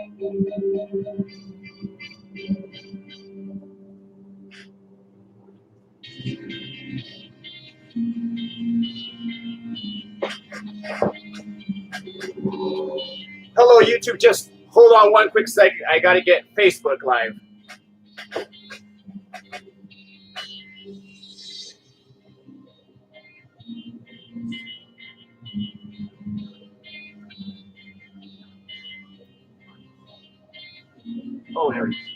Hello, YouTube. Just hold on one quick second. I gotta get Facebook Live. Oh, there it is.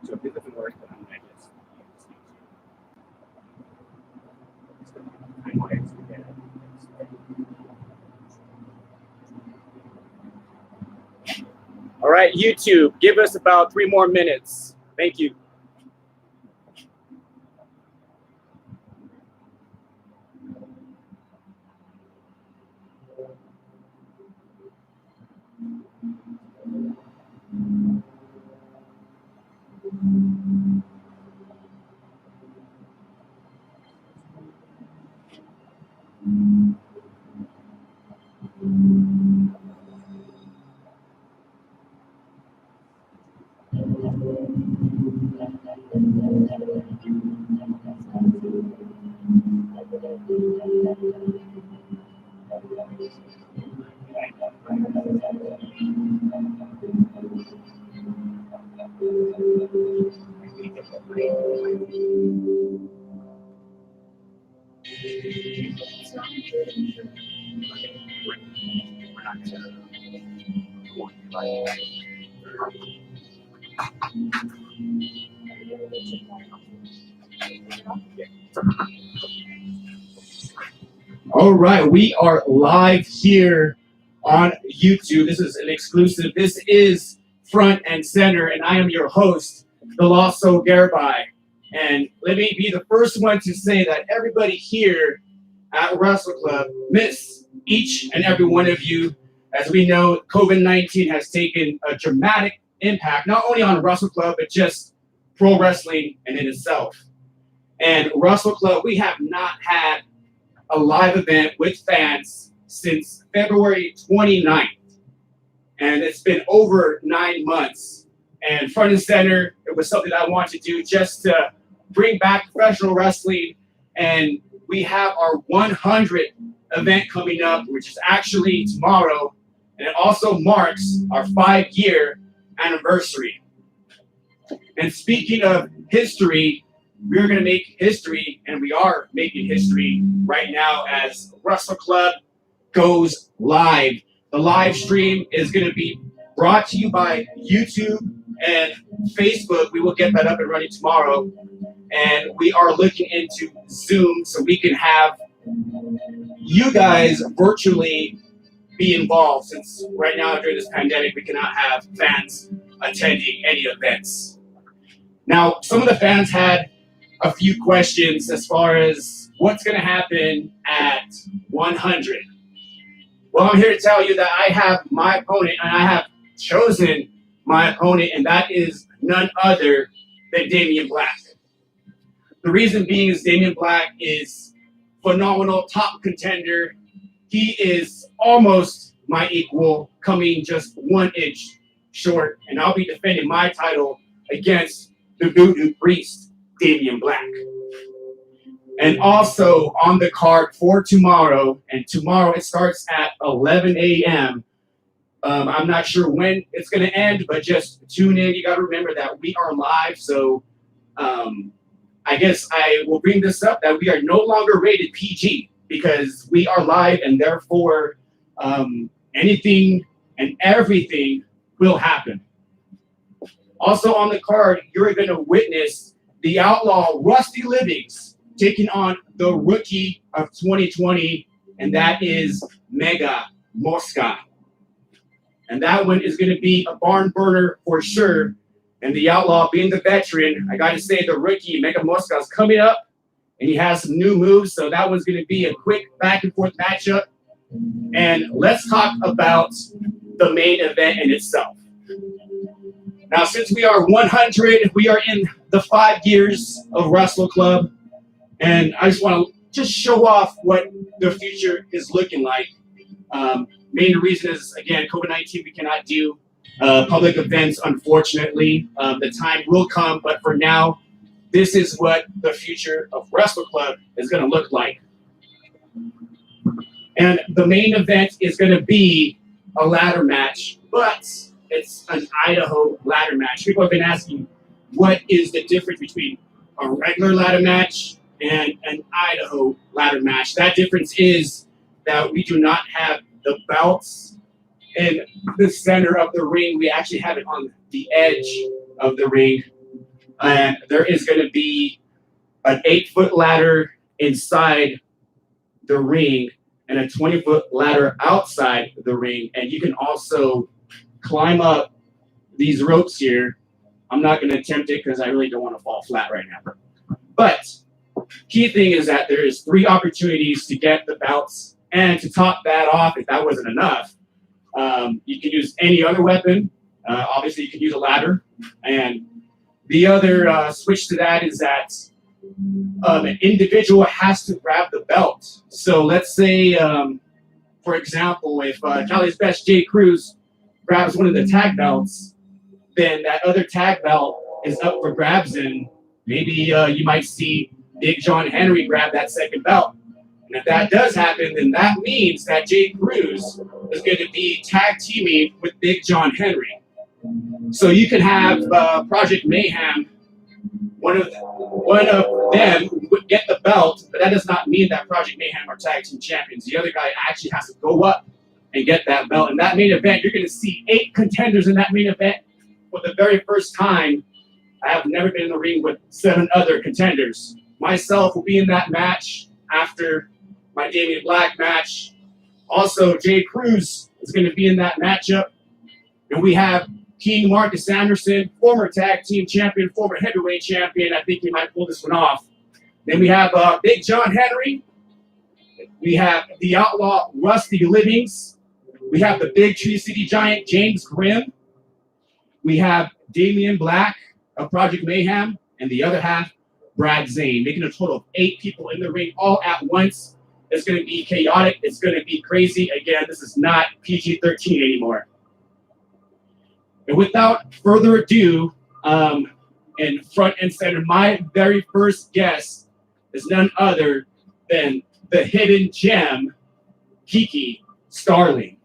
So if it doesn't work, then I'm gonna just All right, YouTube, give us about 3 more minutes. Thank you. All right, we are live here on YouTube. This is an exclusive. This is Front and Center, and I am your host, Delasso Garibay. And let me be the first one to say that everybody here at Wrestle Club miss each and every one of you. As we know, COVID-19 has taken a dramatic impact, not only on Wrestle Club, but just pro wrestling in itself. And Wrestle Club, we have not had a live event with fans since February 29th. And it's been over 9 months. And Front and Center, it was something I wanted to do just to bring back professional wrestling. And we have our 100th event coming up, which is actually tomorrow. And it also marks our 5-year anniversary. And speaking of history, we're going to make history, and we are making history right now as Wrestle Club goes live. The live stream is going to be brought to you by YouTube and Facebook. We will get that up and running tomorrow. And we are looking into Zoom so we can have you guys virtually be involved, since right now during this pandemic, we cannot have fans attending any events. Now, some of the fans had a few questions as far as what's going to happen at 100. Well, I'm here to tell you that I have my opponent, and I have chosen my opponent, and that is none other than Damian Black. The reason being is Damian Black is phenomenal, top contender. He is almost my equal, coming just 1 inch short, and I'll be defending my title against the Voodoo Priest, Damian Black. And also on the card for tomorrow, and tomorrow it starts at 11 a.m. I'm not sure when it's going to end, but just tune in. You got to remember that we are live, so I guess I will bring this up that we are no longer rated PG because we are live, and therefore anything and everything will happen. Also on the card, you're going to witness the outlaw Rusty Livings taking on the rookie of 2020, and that is Mega Mosca. And that one is going to be a barn burner for sure. And the outlaw being the veteran, I got to say the rookie, Mega Mosca, is coming up, and he has some new moves, so that one's going to be a quick back-and-forth matchup. And let's talk about the main event in itself. Now, since we are 100, we are in the 5 years of Wrestle Club, and I just want to just show off what the future is looking like. Main reason is, again, COVID-19, we cannot do public events, unfortunately. The time will come, but for now, this is what the future of Wrestle Club is going to look like. And the main event is going to be a ladder match, but it's an Idaho ladder match. People have been asking, what is the difference between a regular ladder match and an Idaho ladder match? That difference is that we do not have the belts in the center of the ring. We actually have it on the edge of the ring. And there is going to be an 8-foot ladder inside the ring and a 20-foot ladder outside the ring. And you can also climb up these ropes here. I'm not going to attempt it because I really don't want to fall flat right now. But key thing is that there is 3 opportunities to get the belts. And to top that off, if that wasn't enough, you can use any other weapon. Obviously, you can use a ladder. And the other switch to that is that an individual has to grab the belt. So let's say, for example, if Cali's Best J. Cruz grabs one of the tag belts, then that other tag belt is up for grabs, and maybe you might see Big John Henry grab that second belt. And if that does happen, then that means that J. Cruz is going to be tag teaming with Big John Henry. So you can have Project Mayhem, one of them would get the belt, but that does not mean that Project Mayhem are tag team champions. The other guy actually has to go up and get that belt. In that main event, you're going to see 8 contenders in that main event for the very first time. I have never been in the ring with 7 other contenders. Myself will be in that match after my Damian Black match. Also, Jay Cruz is going to be in that matchup. And we have King Marcus Anderson, former tag team champion, former heavyweight champion. I think he might pull this one off. Then we have Big John Henry. We have the Outlaw Rusty Livings. We have the Big Tree City Giant James Grimm. We have Damian Black of Project Mayhem, and the other half, Brad Zane, making a total of 8 people in the ring all at once. It's going to be chaotic. It's going to be crazy. Again, this is not PG-13 anymore. And without further ado, in front and center, my very first guest is none other than the hidden gem, Kiki Starling.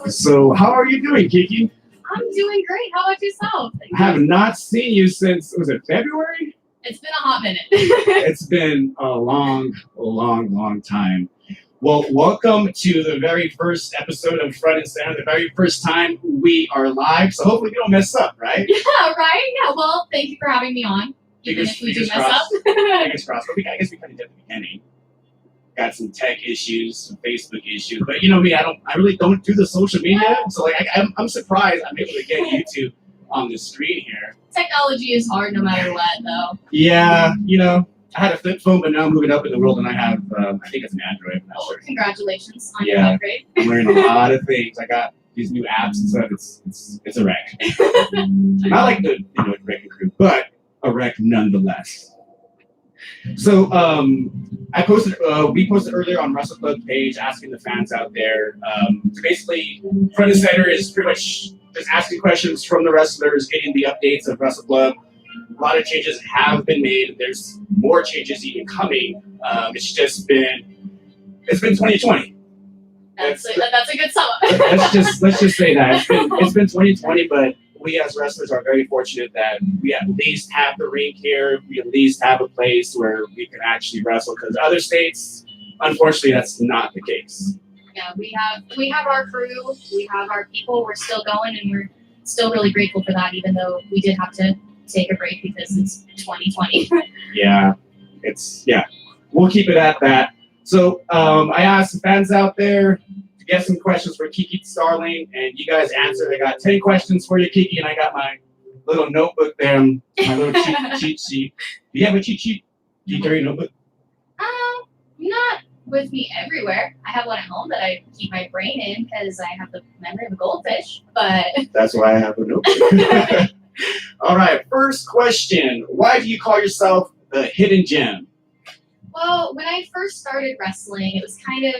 So, how are you doing, Kiki? I'm doing great. How about yourself? I have not seen you since, was it February? It's been a hot minute. It's been a long time. Well, welcome to the very first episode of Front and Center, the very first time we are live. So hopefully we don't mess up, right? Yeah, right? Yeah, well, thank you for having me on. Even if we do mess up. Fingers crossed. But I guess we kind of did at the beginning. Got some tech issues, some Facebook issues. But you know me, I really don't do the social media. So like I'm surprised I'm able to get you two on the screen here. Technology is hard no matter what, though. Yeah, you know, I had a flip phone, but now I'm moving up in the world and I have, I think it's an Android. I'm not sure. Congratulations on your upgrade. I'm learning a lot of things. I got these new apps and stuff. It's a wreck. Not like the wrecking crew, but a wreck nonetheless. So we posted earlier on Wrestle Club page asking the fans out there. So basically, Front and Center is pretty much just asking questions from the wrestlers, getting the updates of Wrestle Club. A lot of changes have been made. There's more changes even coming. It's been 2020. That's a good sum up. let's just say that it's been 2020, but we as wrestlers are very fortunate that we at least have the ring here. We at least have a place where we can actually wrestle. Because other states, unfortunately, that's not the case. Yeah, we have our crew, we have our people. We're still going, and we're still really grateful for that. Even though we did have to take a break because it's 2020. Yeah, we'll keep it at that. So I asked the fans out there to get some questions for Kiki Starling, and you guys answered. I got 10 questions for you, Kiki, and I got my little notebook there, my little cheat sheet. Do you have a cheat sheet? Do you carry a notebook? Not with me everywhere. I have one at home that I keep my brain in because I have the memory of a goldfish, but... That's why I have a notebook. All right, first question. Why do you call yourself the hidden gem? Well, when I first started wrestling, it was kind of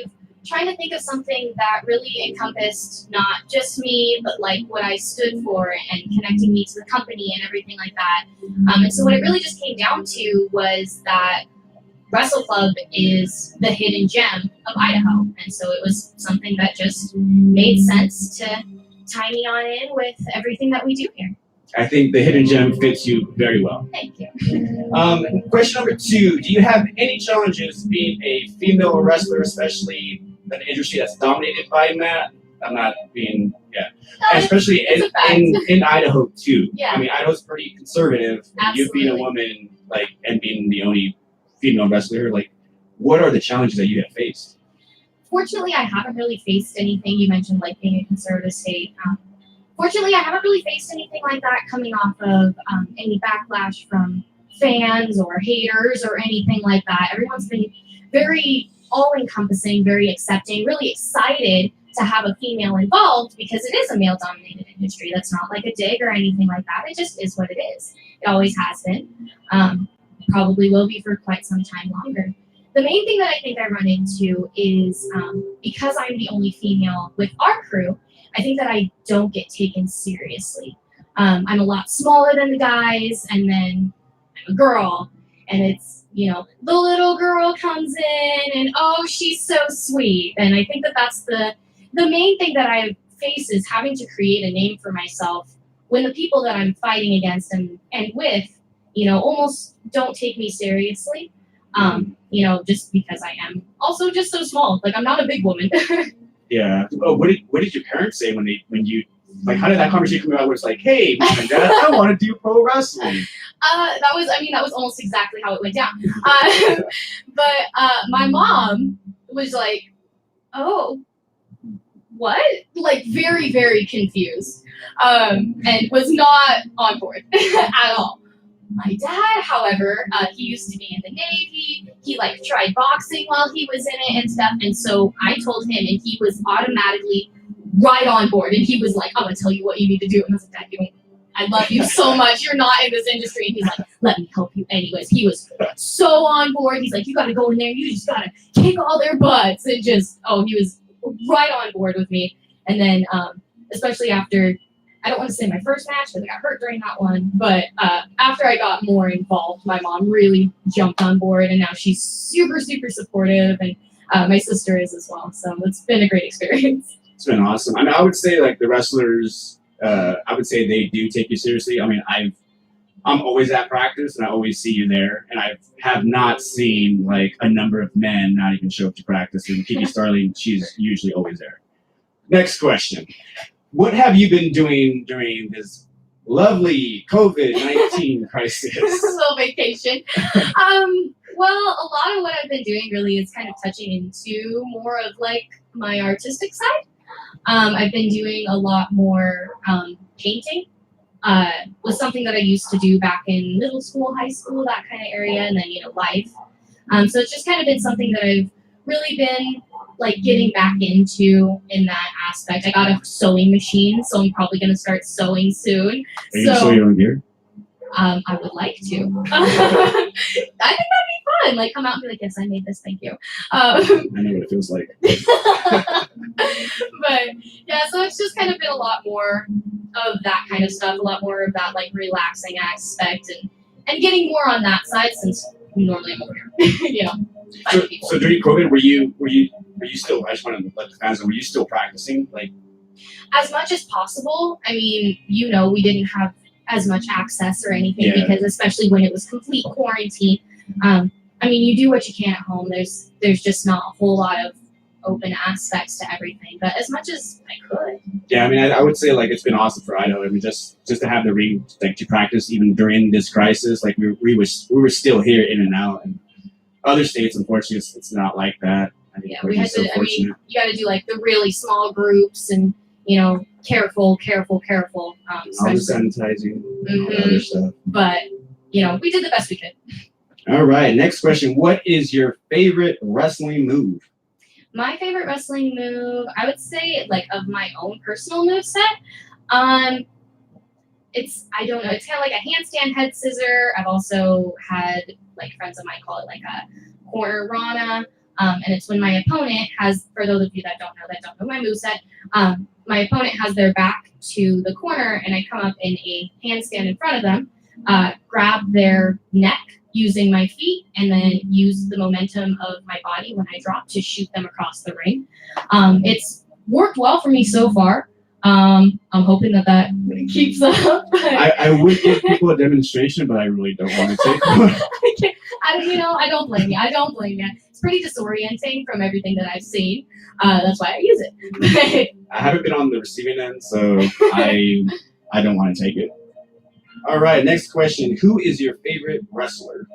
trying to think of something that really encompassed not just me, but like what I stood for and connecting me to the company and everything like that. And so what it really just came down to was that Wrestle Club is the hidden gem of Idaho. And so it was something that just made sense to tie me on in with everything that we do here. I think the hidden gem fits you very well. Thank you. Question number 2. Do you have any challenges being a female wrestler, especially in an industry that's dominated by men? I'm not being, and especially in Idaho too. Yeah. I mean, Idaho's pretty conservative. Absolutely. You being a woman, like, and being the only female wrestler, like, what are the challenges that you have faced? Fortunately, I haven't really faced anything. You mentioned like being a conservative state. Fortunately, I haven't really faced anything like that coming off of any backlash from fans or haters or anything like that. Everyone's been very all-encompassing, very accepting, really excited to have a female involved because it is a male-dominated industry. That's not like a dig or anything like that. It just is what it is. It always has been. Probably will be for quite some time longer. The main thing that I think I run into is because I'm the only female with our crew, I think that I don't get taken seriously. I'm a lot smaller than the guys, and then I'm a girl, and it's, you know, the little girl comes in, and oh, she's so sweet. And I think that that's the main thing that I face is having to create a name for myself when the people that I'm fighting against and with, you know, almost don't take me seriously. You know, just because I am also just so small. Like, I'm not a big woman. Yeah. Oh, what did your parents say when you like, how did that conversation come about where it's like, hey, mom and dad, I want to do pro wrestling? That was almost exactly how it went down. But my mom was like, oh, what? Like, very, very confused. And was not on board at all. My dad, however, he used to be in the Navy. He like tried boxing while he was in it and stuff. And so I told him, and he was automatically right on board. And he was like, I'm gonna tell you what you need to do. And I was like, Dad, I love you so much. You're not in this industry. And he's like, let me help you. Anyways, he was so on board. He's like, you gotta go in there. You just gotta kick all their butts. And just, he was right on board with me. And then, especially after, I don't want to say my first match because I got hurt during that one, but after I got more involved, my mom really jumped on board, and now she's super, super supportive, and my sister is as well. So it's been a great experience. It's been awesome. I mean, I would say like the wrestlers, I would say they do take you seriously. I mean, I'm always at practice, and I always see you there, and I have not seen like a number of men not even show up to practice. And Kiki Starling, she's usually always there. Next question. What have you been doing during this lovely COVID-19 crisis? Little vacation. Well, a lot of what I've been doing really is kind of touching into more of like my artistic side. I've been doing a lot more painting. Was something that I used to do back in middle school, high school, that kind of area, and then, life. So it's just kind of been something that I've really been like getting back into in that aspect. I got a sewing machine, so I'm probably going to start sewing soon. Are you going to sew your own gear? I would like to. I think that'd be fun. Like, come out and be like, yes, I made this, thank you. I know what it feels like. But, yeah, so it's just kind of been a lot more of that kind of stuff, a lot more of that, like, relaxing aspect, and getting more on that side since normally I'm over here, So during COVID, were you still, I just want to let the fans know, were you still practicing? Like, as much as possible. I mean, we didn't have as much access or anything because especially when it was complete quarantine, I mean, you do what you can at home. There's just not a whole lot of open aspects to everything, but as much as I could. Yeah, I mean, I would say like it's been awesome for Idaho. I mean, just to have the ring, like to practice even during this crisis, like we were still here in and out, and other states, unfortunately, it's not like that. Yeah, Like, we had so to. I mean, fortunate. you got to do like the really small groups, and careful. All the Especially. sanitizing, all the other stuff. But we did the best we could. All right, next question. What is your favorite wrestling move? My favorite wrestling move, I would say, like of my own personal move set. I don't know. It's kind of like a handstand head scissor. I've also had like friends of mine call it like a corner rana. And it's when my opponent has, for those of you that don't know my moveset, my opponent has their back to the corner, and I come up in a handstand in front of them, grab their neck using my feet, and then use the momentum of my body when I drop to shoot them across the ring. It's worked well for me so far. I'm hoping that keeps up. I would give people a demonstration, but I really don't want to take one. I don't blame you. It's pretty disorienting from everything that I've seen. That's why I use it. I haven't been on the receiving end, so I don't want to take it. All right, next question. Who is your favorite wrestler?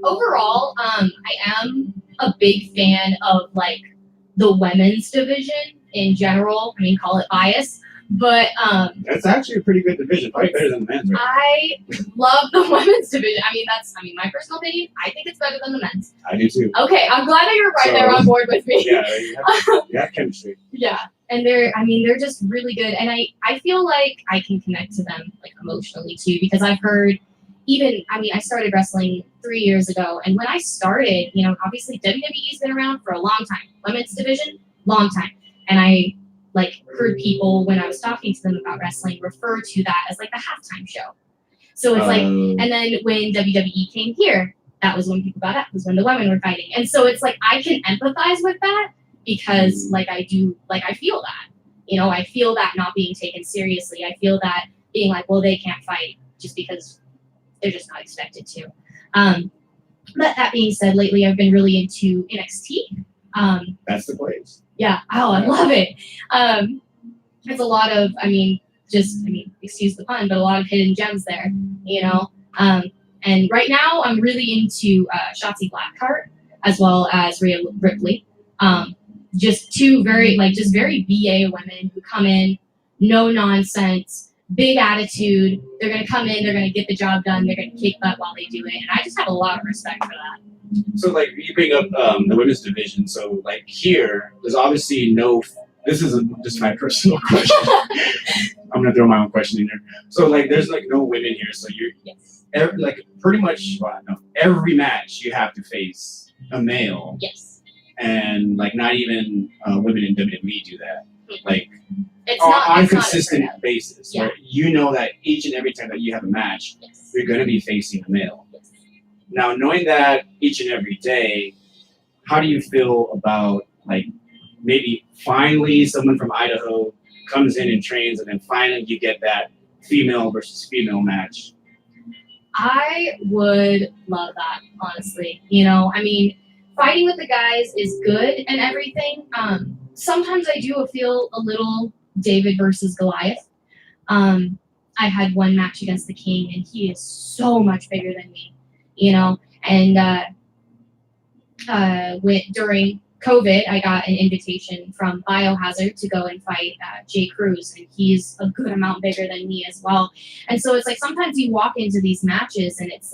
Overall, I am a big fan of like the women's division in general. I mean, call it bias, but That's actually a pretty good division, probably better than the men's. Right? I love the women's division. I mean, my personal opinion. I think it's better than the men's. I do too. Okay, I'm glad that you're right there on board with me. Yeah, you have chemistry. Yeah, and they're just really good, and I feel like I can connect to them like emotionally too, because I've heard I started wrestling 3 years ago, and when I started, obviously WWE's been around for a long time, women's division, long time, and I heard people when I was talking to them about wrestling refer to that as like the halftime show. So it's and then when WWE came here, that was when people got up, was when the women were fighting, and so it's like I can empathize with that because I feel that, I feel that not being taken seriously. I feel that being like, well, they can't fight just because they're just not expected to. But that being said, lately I've been really into NXT. That's the place. Yeah. Oh, I love it. There's a lot of, excuse the pun, but a lot of hidden gems there, and right now I'm really into Shotzi Blackheart as well as Rhea Ripley. Just two very VA women who come in, no nonsense, big attitude. They're going to come in, they're going to get the job done, they're going to kick butt while they do it. And I just have a lot of respect for that. So, you bring up the women's division. So, here, there's obviously this is just my personal question. I'm going to throw my own question in there. So, there's, no women here. So, you're, yes. Pretty much, every match you have to face a male. Yes. And, not even women in WWE do that. It's on a consistent basis. Yeah. Where you know that each and every time that you have a match, yes. you're going to be facing a male. Yes. Now, knowing that each and every day, how do you feel about, maybe finally someone from Idaho comes in and trains, and then finally you get that female versus female match? I would love that, honestly. Fighting with the guys is good and everything. Sometimes I do feel a little David versus Goliath. I had one match against the King, and he is so much bigger than me, and during COVID, I got an invitation from Biohazard to go and fight Jay Cruz, and he's a good amount bigger than me as well. And so it's sometimes you walk into these matches, and it's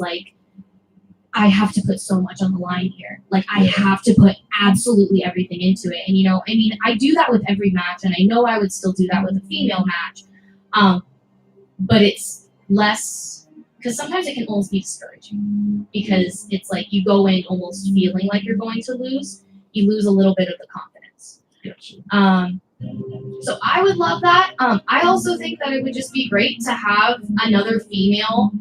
I have to put so much on the line here. I have to put absolutely everything into it. And, I do that with every match, and I know I would still do that with a female match. But it's less, because sometimes it can almost be discouraging, because it's you go in almost feeling like you're going to lose. You lose a little bit of the confidence. Gotcha. So I would love that. I also think that it would just be great to have another female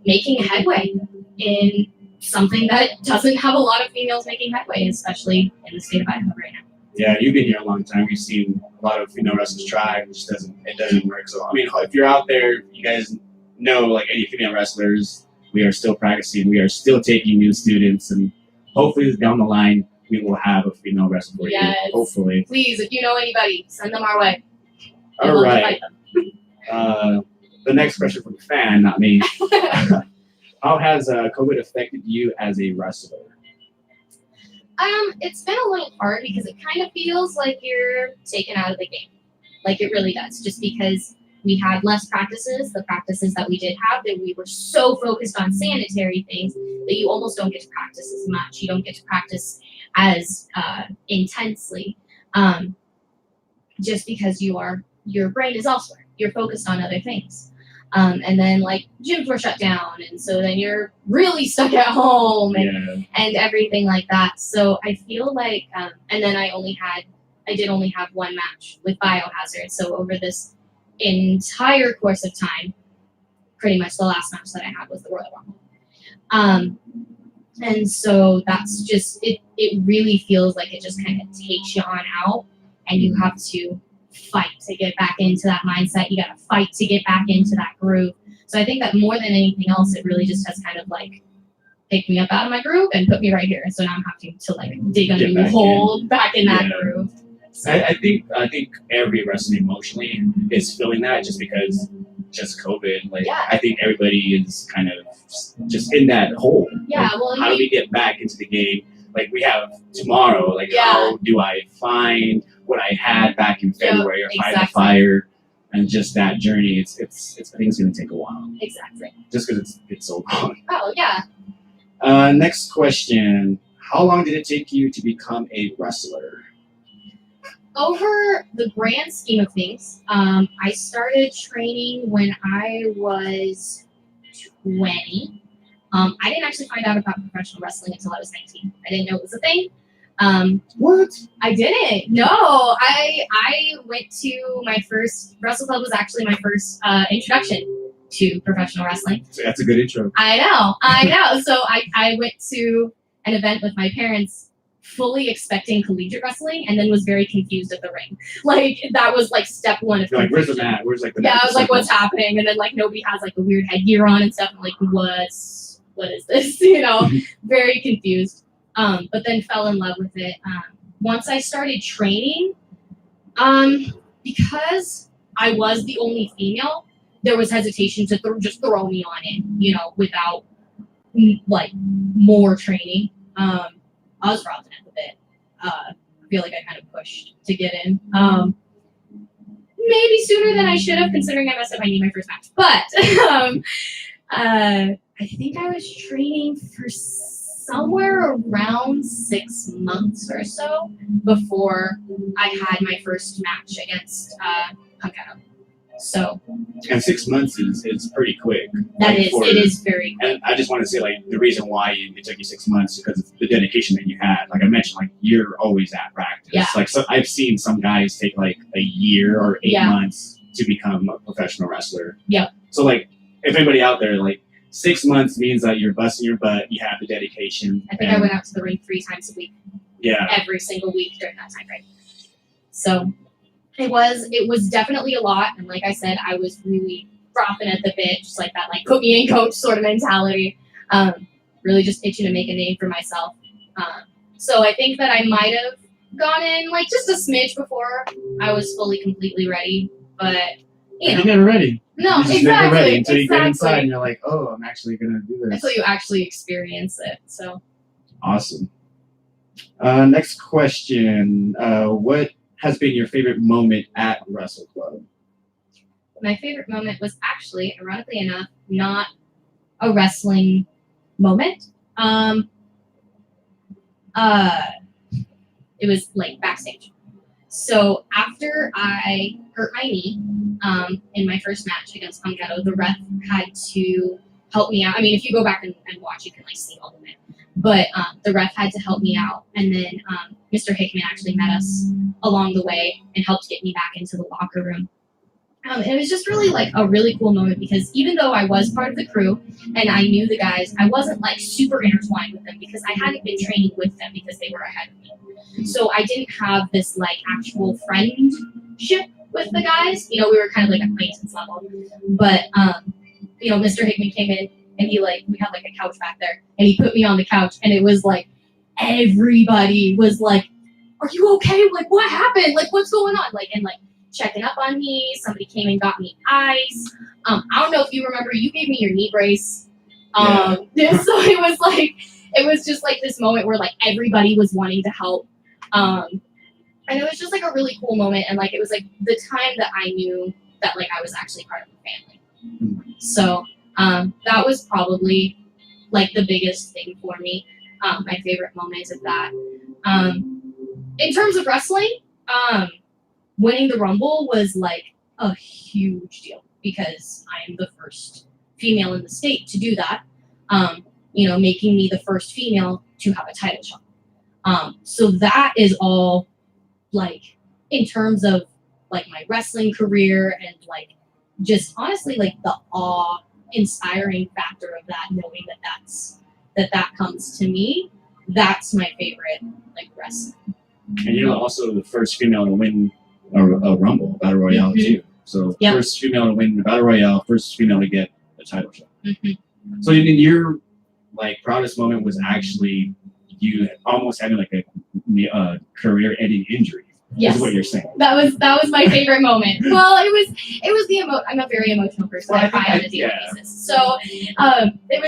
making headway in something that doesn't have a lot of females making headway, especially in the state of Idaho right now. Yeah, you've been here a long time. We've seen a lot of female wrestlers try. It just doesn't work. So, if you're out there, you guys know, any female wrestlers, we are still practicing. We are still taking new students, and hopefully down the line, we will have a female wrestler for you. Hopefully. Please, if you know anybody, send them our way. All right. The next question from the fan, not me. How has COVID affected you as a wrestler? It's been a little hard because it kind of feels like you're taken out of the game. Like it really does, just because we had less practices. The practices that we did have, that we were so focused on sanitary things that you almost don't get to practice as much. You don't get to practice as intensely, just because your brain is elsewhere. You're focused on other things. And then like gyms were shut down, and so then you're really stuck at home and everything like that. So I feel like, and then I did only have one match with Biohazard. So over this entire course of time, pretty much the last match that I had was the Royal Rumble. And so that's just it really feels like it just kind of takes you on out, and you have to fight to get back into that mindset. You got to fight to get back into that groove. So I think that more than anything else, it really just has kind of like picked me up out of my groove and put me right here. And so now I'm having to like dig a new hole back in that groove. So. I think every wrestler emotionally is feeling that just because just COVID. Like I think everybody is kind of just in that hole. Yeah. Like, well, how do we get back into the game? Like we have tomorrow. Like how do I find what I had back in February, or find the fire, and just that journey? It's I think it's going to take a while. Exactly. Just because it's so long. Oh yeah. Next question: how long did it take you to become a wrestler? Over the grand scheme of things, I started training when I was 20. I didn't actually find out about professional wrestling until I was 19. I didn't know it was a thing. What? I didn't. No, I went to my first Wrestle Club was actually my first introduction to professional wrestling. So that's a good intro. I know. So I went to an event with my parents, fully expecting collegiate wrestling, and then was very confused at the ring. Like that was like step one of like, where's the mat? Where's like the mat? I was like, what's happening? And then like nobody has like the weird headgear on and stuff. I'm like, what is this? You know, very confused. But then fell in love with it. Once I started training, because I was the only female, there was hesitation to just throw me on it, you know, without like more training. I was frothing at the bit. I feel like I kind of pushed to get in. Maybe sooner than I should have, considering I messed up my knee my first match. But I think I was training for somewhere around 6 months or so before I had my first match against Idaho. So. And 6 months is pretty quick. It is very quick. And I just want to say, like, the reason why it took you 6 months is because of the dedication that you had. Like I mentioned, like, you're always at practice. Yeah. Like, so I've seen some guys take, like, a year or 8 months to become a professional wrestler. Yeah. So, like, if anybody out there, like, 6 months means that you're busting your butt, you have the dedication. I think I went out to the ring 3 times a week. Yeah. Every single week during that time frame. So it was definitely a lot, and like I said, I was really frothing at the bit, just like that, like put me in coach sort of mentality. Really just itching to make a name for myself. So I think that I might have gone in like just a smidge before I was fully completely ready, but you're never ready. No, you're just exactly. never ready until you get inside and you're like, oh, I'm actually gonna do this. Until you actually experience it. So awesome. Next question. What has been your favorite moment at Wrestle Club? My favorite moment was actually, ironically enough, not a wrestling moment. It was like backstage. So after I hurt my knee in my first match against Kogit, the ref had to help me out. I mean, if you go back and watch, you can like see all of it. But the ref had to help me out, and then Mr. Hickman actually met us along the way and helped get me back into the locker room. And it was just really like a really cool moment, because even though I was part of the crew and I knew the guys, I wasn't like super intertwined with them because I hadn't been training with them because they were ahead of me. So I didn't have this like actual friendship with the guys. You know, we were kind of like acquaintance level. But you know, Mr. Hickman came in and he like, we had like a couch back there, and he put me on the couch, and it was like everybody was like, "Are you okay? Like, what happened? Like, what's going on?" Like, and like checking up on me. Somebody came and got me ice. I don't know if you remember, you gave me your knee brace. So it was like, it was just like this moment where like everybody was wanting to help. And it was just like a really cool moment, and like it was like the time that I knew that like I was actually part of the family. So that was probably like the biggest thing for me. My favorite moment of that. In terms of wrestling, winning the Rumble was like a huge deal because I am the first female in the state to do that. Making me the first female to have a title shot. So that is all like in terms of like my wrestling career and like just honestly like the awe-inspiring factor of that, knowing that comes to me. That's my favorite like wrestling. And you're also the first female to win a Rumble, a Battle Royale too. So first female to win the Battle Royale, first female to get a title shot. So in your like proudest moment was actually you almost having like a career-ending injury. Yes, is what you're saying. That was my favorite moment. Well, it was the I'm a very emotional person. I cry on a daily basis. So it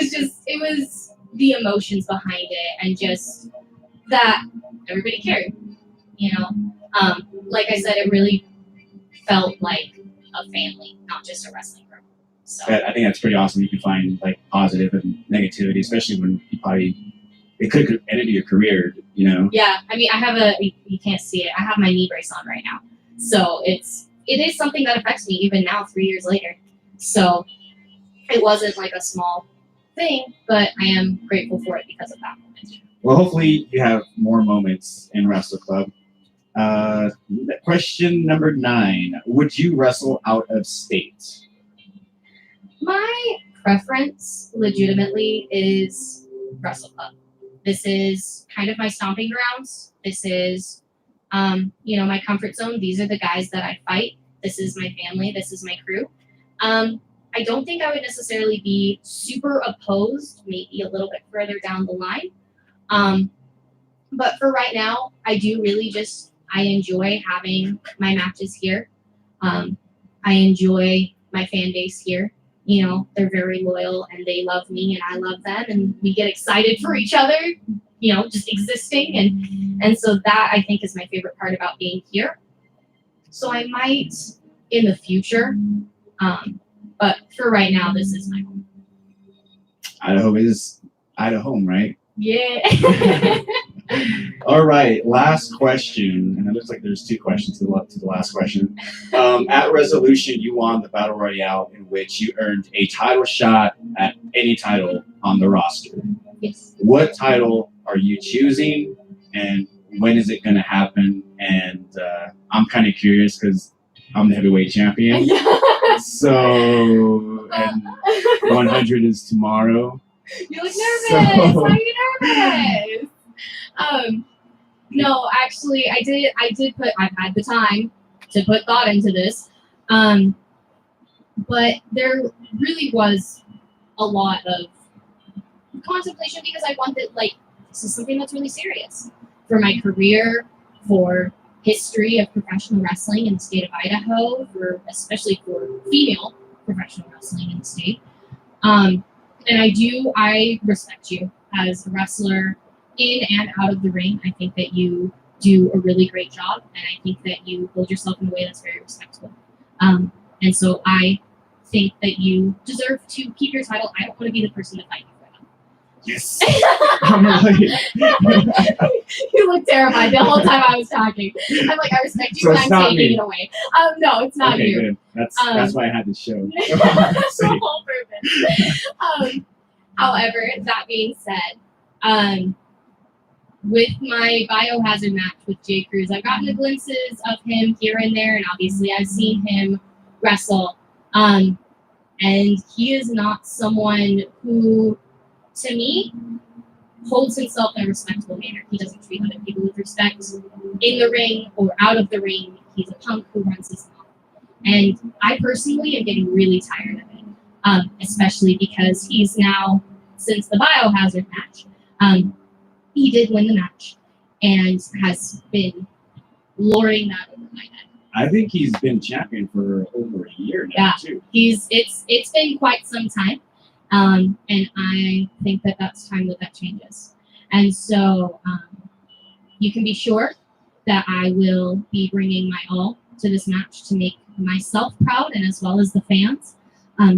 was the emotions behind it and just that everybody cared. Like I said, it really felt like a family, not just a wrestling group. So I think that's pretty awesome. You can find like positive and negativity, especially when it could have ended your career, Yeah, I mean, I have you can't see it. I have my knee brace on right now. So it is something that affects me even now, 3 years later. So it wasn't like a small thing, but I am grateful for it because of that moment. Well, hopefully you have more moments in Wrestle Club. Question number 9. Would you wrestle out of state? My preference legitimately is Wrestle Club. This is kind of my stomping grounds. This is, my comfort zone. These are the guys that I fight. This is my family. This is my crew. I don't think I would necessarily be super opposed, maybe a little bit further down the line. But for right now, I do really I enjoy having my matches here. I enjoy my fan base here. They're very loyal and they love me and I love them and we get excited for each other, just existing. And so that I think is my favorite part about being here. So I might in the future, but for right now, this is my home. Idaho is Idaho, right? Yeah. All right, last question, and it looks like there's 2 questions to the last question. At Resolution, you won the Battle Royale in which you earned a title shot at any title on the roster. Yes. What title are you choosing, and when is it going to happen? And I'm kind of curious because I'm the heavyweight champion. So, and 100 is tomorrow. You look nervous. Why are you nervous? No, actually, I've had the time to put thought into this. But there really was a lot of contemplation because I wanted, this is something that's really serious for my career, for history of professional wrestling in the state of Idaho, especially for female professional wrestling in the state. And I respect you as a wrestler in and out of the ring. I think that you do a really great job, and I think that you hold yourself in a way that's very respectful. And so I think that you deserve to keep your title. I don't want to be the person to fight you for them. Yes. I'm really... You look terrified the whole time I was talking. I'm like, I respect you, so but I'm taking it away. No, it's not okay, you. Good. That's why I had this show. That's the whole purpose. However, that being said, with my biohazard match with Jay Cruz, I've gotten the glimpses of him here and there, and obviously I've seen him wrestle. And he is not someone who, to me, holds himself in a respectable manner. He doesn't treat other people with respect in the ring or out of the ring. He's a punk who runs his mouth. And I personally am getting really tired of it, especially because he's now, since the biohazard match, he did win the match and has been lording that over my head. I think he's been champion for over a year now, too. It's been quite some time. And I think that that's time that changes. And so you can be sure that I will be bringing my all to this match to make myself proud and as well as the fans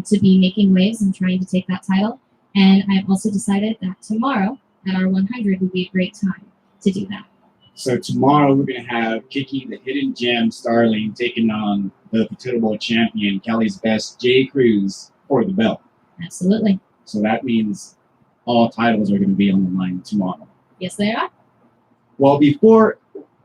to be making waves and trying to take that title. And I've also decided that tomorrow at our 100 would be a great time to do that. So tomorrow we're going to have Kiki, the Hidden Gem Starling, taking on the Untitled Champion, Cali's Best, Jay Cruz, for the belt. Absolutely. So that means all titles are going to be on the line tomorrow. Yes, they are. Well, before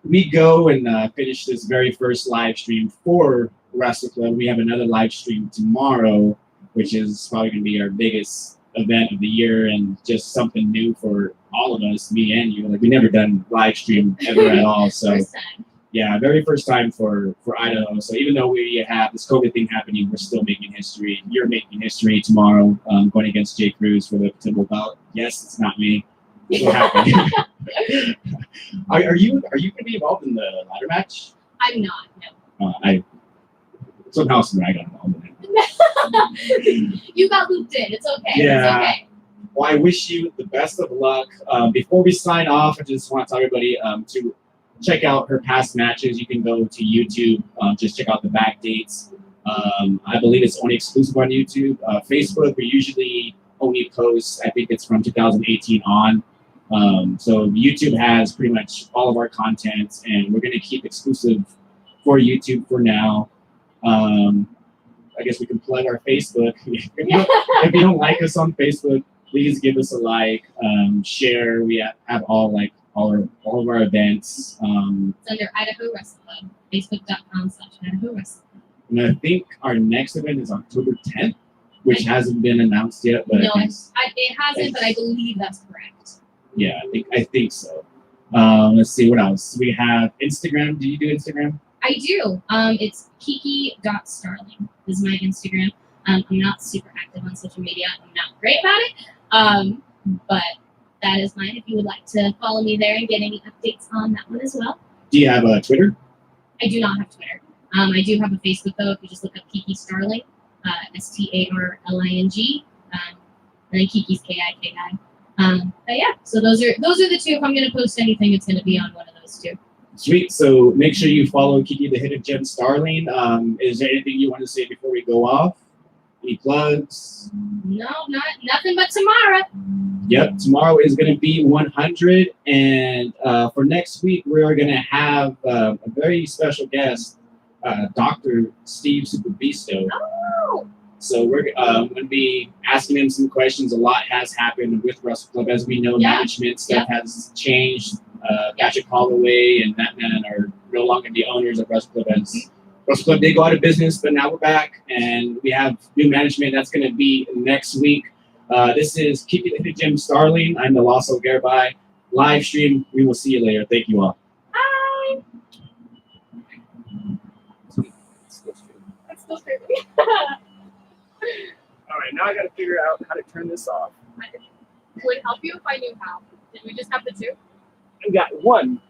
we go and finish this very first live stream for Wrestle Club, we have another live stream tomorrow, which is probably going to be our biggest event of the year and just something new for all of us, me and you. Like, we've never done live stream ever at all. So First time. yeah, very first time for Idaho. So even though we have this COVID thing happening, we're still making history. You're making history tomorrow, going against Jay Cruz for the Timber belt. Yes, it's not me. What happened? Are you going to be involved in the ladder match? I'm not. No. I somehow I got involved in it. You got looped in. It's okay. Yeah. It's okay. Well, I wish you the best of luck. Before we sign off, I just want to tell everybody to check out her past matches. You can go to YouTube, just check out the back dates. I believe it's only exclusive on YouTube. Facebook, we usually only post, I think it's from 2018 on. So YouTube has pretty much all of our content, and we're going to keep exclusive for YouTube for now. I guess we can plug our Facebook. If you don't like us on Facebook, please give us a like, share. We have all of our events. It's under Idaho Wrestle Club, facebook.com/Idaho Wrestle Club. And I think our next event is October 10th, which hasn't been announced yet. But no, it hasn't, but I believe that's correct. Yeah, I think so. Let's see what else. We have Instagram. Do you do Instagram? I do. It's Kiki.Starling is my Instagram. I'm not super active on social media. I'm not great about it. But that is mine if you would like to follow me there and get any updates on that one as well. Do you have a Twitter? I do not have Twitter. I do have a Facebook though. If you just look up Kiki Starling, STARLING, and then Kiki's KIKI. But yeah, so those are the two. If I'm gonna post anything, it's gonna be on one of those two. Sweet. So make sure you follow Kiki, the Hidden Gem Starling. Is there anything you want to say before we go off? Any plugs? No, nothing but tomorrow. Yep, tomorrow is going to be 100, and for next week we are going to have a very special guest, Dr. Steve Superbisto. Oh. So we're going to be asking him some questions. A lot has happened with Wrestle Club, as we know. Management stuff has changed. Patrick Holloway and that man are no longer the owners of Wrestle Club. Wrestle Club did go out of business, but now we're back, and we have new management. That's going to be next week. This is Kiki the Gem Starling. I'm the Lasso Garby. Live stream. We will see you later. Thank you all. Bye. That's so scary. All right, now I got to figure out how to turn this off. Would help you if I knew how. Did we just have the two? I got one.